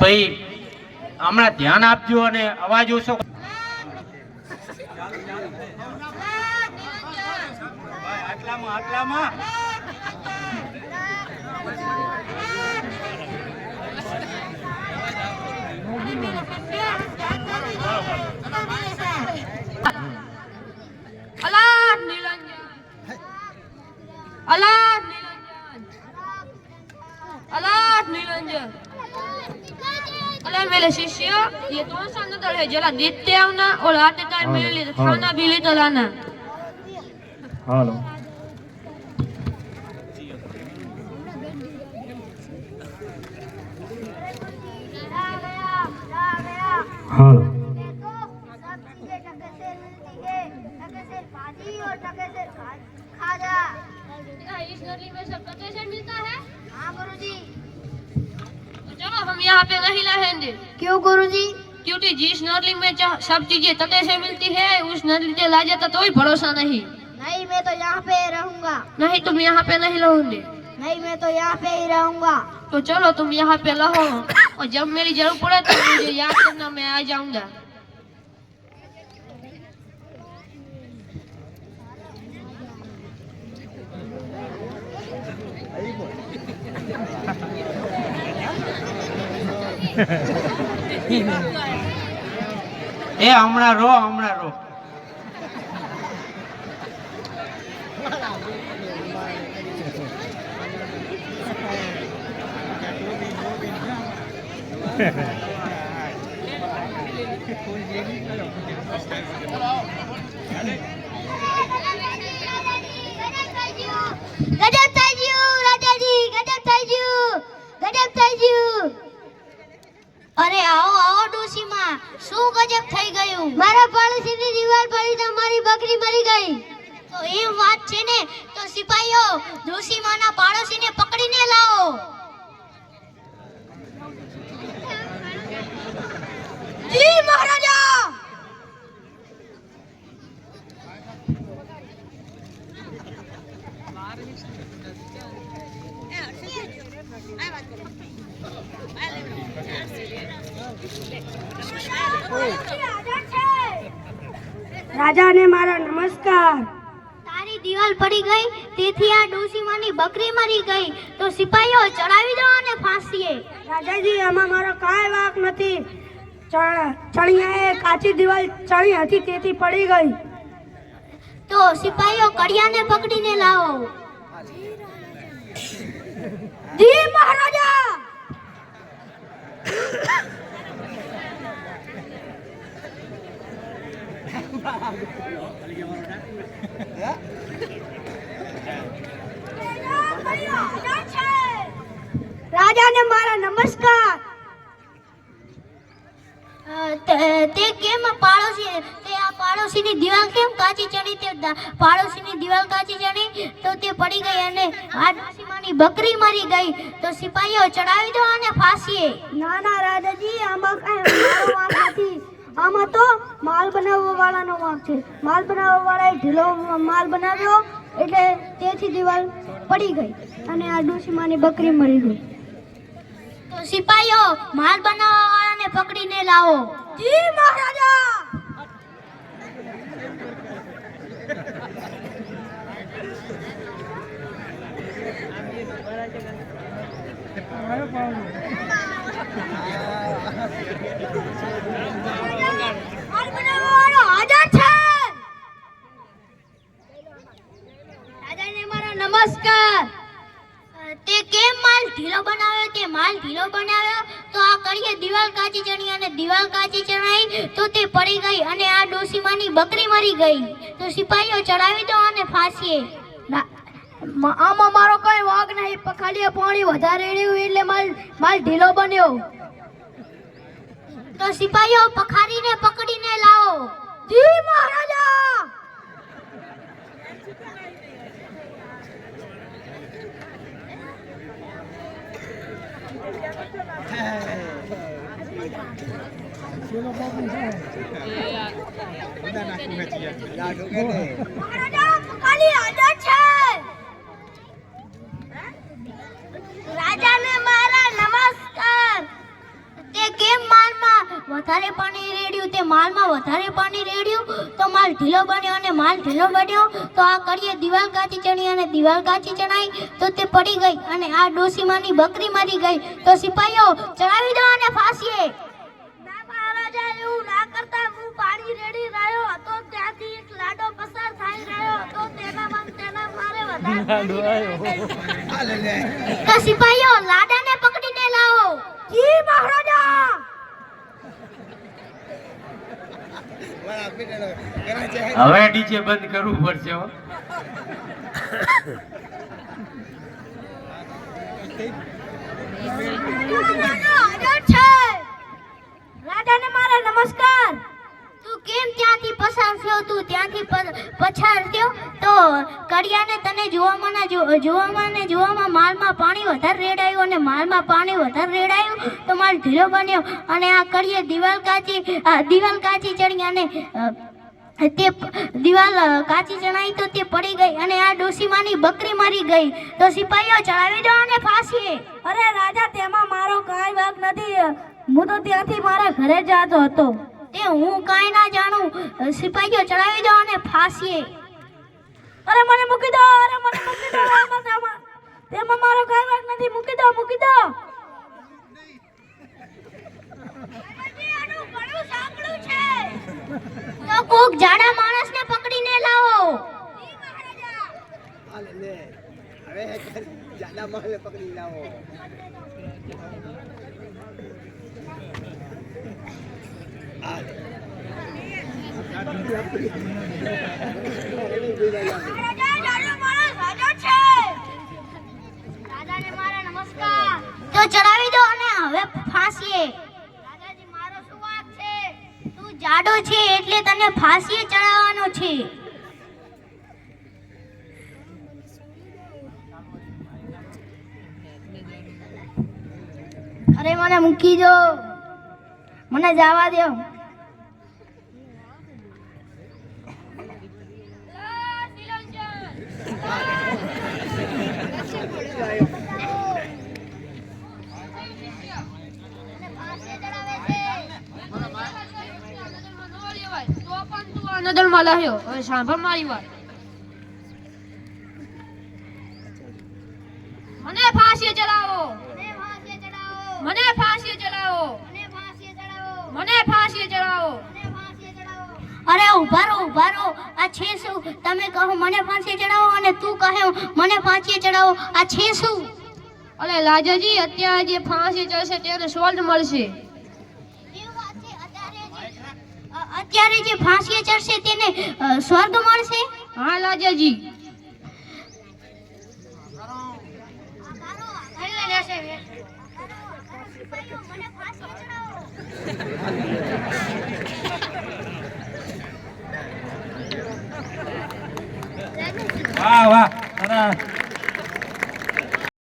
તો એ હમણાં ધ્યાન આપજો અને અવાજ ઓછો. આટલામાં मेरे शिष्य ये कौन सा नदल है जरा देखते आओ ना और आते टाइम मेरे लिए खाना भी लेते लाना. हेलो हेलो इस नदी में सब टके से मिलता है. हाँ गुरुजी. चलो हम यहाँ पे नहीं रहेंगे. क्यों गुरुजी? क्योंकि जिस नदी में सब चीजें तटे से मिलती है उस नदी से ला जाता तो ही भरोसा नहीं. नहीं मैं तो यहाँ पे रहूंगा. नहीं तुम यहाँ पे नहीं रहोगे. नहीं मैं तो यहाँ पे ही रहूंगा. तो चलो तुम यहाँ पे रहो और जब मेरी जरूरत पड़े तो मुझे याद करना, मैं आ जाऊंगा. એ હમણાં રો अरे आओ आओ डोसी माँ शू गजब થઈ ગયું. મારા પાડોશીની દીવાલ પડી તો મારી બકરી મરી ગઈ. તો એ વાત છે ને તો સિપાહીઓ ડોસી માના પાડોશીને પકડીને લાવો. જી મહારાજા. રાજા ને મારા નમસ્કાર. તારી દીવાલ પડી ગઈ તેથી આ ડોસીમાની બકરી મરી ગઈ તો સિપાહીઓ ચડાવી દો અને ફાંસીએ. રાજાજી આમાં મારો કાંઈ વાંક નથી. ચણિયાએ કાચી દીવાલ ચણી હતી તેથી પડી ગઈ. તો સિપાહીઓ કડિયાને પકડીને લાવો. જી મહારાજા. રાજાને મારા નમસ્કાર. તે કેમ પાડોશી તે આ પાડોશીની દીવાલ કેમ કાચી ચડી? તે પાડોશીની દીવાલ કાચી ચડી તો તે પડી ગઈ અને આ ડોસીમાની બકરી મરી ગઈ તો સિપાહીઓ ચડાવી દો અને ફાંસીએ. ના ના રાજાજી આમાં કાંઈ મારો વાંક નથી. આમાં તો માલ બનાવવા વાળાનો વાંક છે. માલ બનાવવા વાળાએ ઢીલો માલ બનાવ્યો એટલે તેથી દીવાલ પડી ગઈ અને આ ડોસીમાની બકરી મરી ગઈ. તો સિપાહીઓ માલ બનાવવા વાળાને પકડીને લાવો. જી મહારાજા. માલ બનાવવા વાળો હાજર છે. રાજાને મારા નમસ્કાર. તે કેમ માલ ઢીલો બનાવ્યો? તે માલ ઢીલો બનાવ્યો તો આ કડીએ દીવાલ કાચી ચણી અને દીવાલ કાચી ચણાઈ તો તે પડી ગઈ અને આ ડોસીમાની બકરી મરી ગઈ તો સિપાહીઓ ચડાવી દો અને ફાંસીએ. આમાં મારો કઈ વાંક નહીં. ખાલી પાણી વધારે રહ્યું એટલે માલ ઢીલો બન્યો. તો સિપાહીઓ પખારીને પકડીને લાવો. જી મહારાજા. રાજાને મારા નમસ્કાર. તે વધારે પાણી રેડ્યું તે માલમાં વધારે પાણી રેડ્યું તો માલ ઢીલો બન્યો અને માલ ઢીલો બન્યો તો આ કડીએ દિવાલ કાચી ચણી અને દિવાલ કાચી ચણાઈ તો તે પડી ગઈ અને આ ડોસીમાની બકરી મરી ગઈ તો સિપાહીઓ ચડાવી દો અને ફાંસીએ. મહારાજા એવું ના કરતા, હું પાણી રેડી રહ્યો હતો ત્યાંથી એક લાડો પસાર થઈ રહ્યો હતો તેના મારે વધારે તો સિપાહીઓ લાડાને પકડીને લાવો. જી મહારાજા. હવે ડીજે બંધ કરવું પડશે હો. રાજાને મારા નમસ્કાર. તું કેમ ત્યાંથી પસાર થયો? તું ત્યાંથી પસાર થયો તો કડિયાને તને જોવામાં માલમાં પાણી વધારે રેડાયું અને માલમાં પાણી વધારે રેડાયું તો માલ ઢીલો બન્યો અને આ કડિયે દિવાલ કાચી ચડી અને તે દિવાલ કાચી ચણાઈ તો તે પડી ગઈ અને આ ડોસીમાની બકરી મરી ગઈ તો સિપાહીઓ ચડાવી દો અને ફાંસીએ. અરે રાજા, તેમાં મારો કાંઈ વાંક નથી. હું તો ત્યાંથી મારા ઘરે જતો હતો. તે હું કાંઈ ના જાણું. સિપાહીઓ ચડાવી દો અને ફાંસીએ. અરે મને મૂકી દો, અરે મને મૂકી દો. તેમાં મારો કાંઈ વાંક નથી. મૂકી દો, મૂકી દો. તો કોક જાડા માણસને પકડીને લાવો. રાજાને મારા નમસ્કાર. તો ચડાવી દો અને હવે ફાંસીએ. રાજાજી, મારો શું વાંક છે? તું જાડો છે એટલે તને ફાંસીએ ચડાવવાનો છે. અરે મને મૂકી દો, મને જવા દો. નદરમાં લાવ્યો. હવે સાંભળ મારી વાત. મને ફાંસીએ ચડાવો. મને ફાંસીએ ચડાવો. મને ફાંસીએ ચડાવો. અરે ઉભા રહો. આ છે શું? તમે કહો મને ફાંસીએ ચડાવો અને તું કહે મને ફાંસીએ ચડાવો. આ છે શું? અરે લાજાજી, અત્યારે જે ફાંસી ચડશે તેને સ્વર્ગ મળશે. અત્યારે જે ફાંસીએ ચડશે તેને સ્વર્ગ મળશે? હા લાજાજી. મને ફાંસીએ ચડાવો.